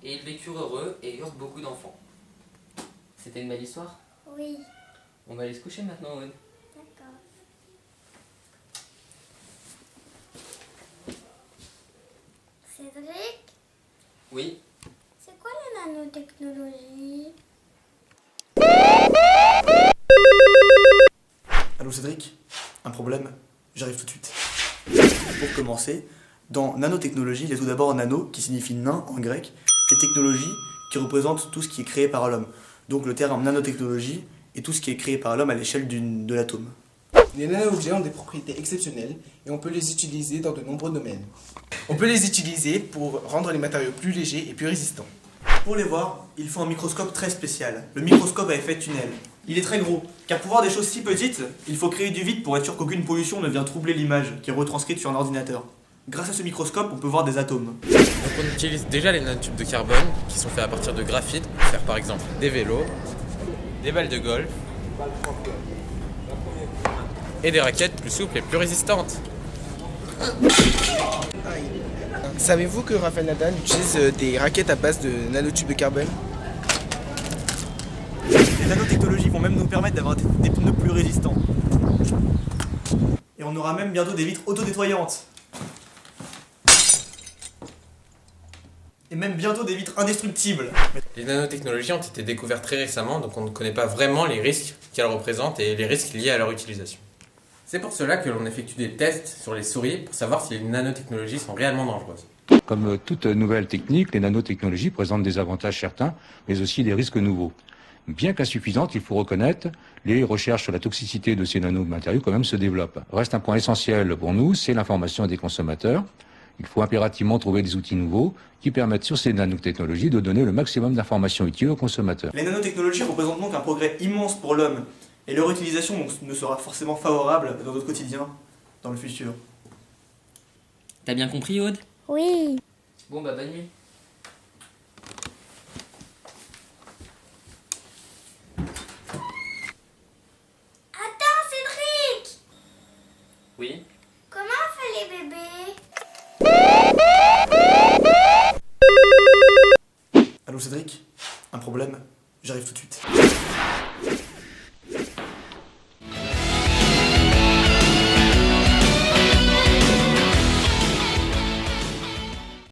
Et ils vécurent heureux et eurent beaucoup d'enfants. C'était une belle histoire? Oui, On va aller se coucher maintenant, Aude. d'accord. Cédric, Oui. c'est quoi la nanotechnologie? Allô Cédric? Un problème? J'arrive tout de suite. Pour commencer, dans nanotechnologie, il y a tout d'abord nano, qui signifie nain en grec, et technologie, qui représente tout ce qui est créé par l'homme. Donc le terme nanotechnologie est tout ce qui est créé par l'homme à l'échelle de l'atome. Les nano-objets ont des propriétés exceptionnelles et on peut les utiliser dans de nombreux domaines. On peut les utiliser pour rendre les matériaux plus légers et plus résistants. Pour les voir, il faut un microscope très spécial, le microscope à effet tunnel. Il est très gros, car pour voir des choses si petites, il faut créer du vide pour être sûr qu'aucune pollution ne vient troubler l'image, qui est retranscrite sur un ordinateur. Grâce à ce microscope, on peut voir des atomes. Donc on utilise déjà les nanotubes de carbone qui sont faits à partir de graphite pour faire par exemple des vélos, des balles de golf et des raquettes plus souples et plus résistantes. Savez-vous que Rafael Nadal utilise des raquettes à base de nanotubes de carbone? Les nanotechnologies vont même nous permettre d'avoir des pneus plus résistants. Et on aura même bientôt des vitres autodétoyantes. Et même bientôt des vitres indestructibles. Les nanotechnologies ont été découvertes très récemment, donc on ne connaît pas vraiment les risques qu'elles représentent et les risques liés à leur utilisation. C'est pour cela que l'on effectue des tests sur les souris pour savoir si les nanotechnologies sont réellement dangereuses. Comme toute nouvelle technique, les nanotechnologies présentent des avantages certains, mais aussi des risques nouveaux. Bien qu'insuffisantes, il faut reconnaître, les recherches sur la toxicité de ces nanomatériaux quand même se développent. Reste un point essentiel pour nous, c'est l'information des consommateurs. Il faut impérativement trouver des outils nouveaux qui permettent sur ces nanotechnologies de donner le maximum d'informations utiles aux consommateurs. Les nanotechnologies représentent donc un progrès immense pour l'homme, et leur utilisation donc, ne sera forcément favorable dans notre quotidien, dans le futur. T'as bien compris, Aude? Oui. Bon bah bonne nuit. Attends, Cédric! Oui. Comment on fait les bébés? Allô Cédric? Un problème? J'arrive tout de suite.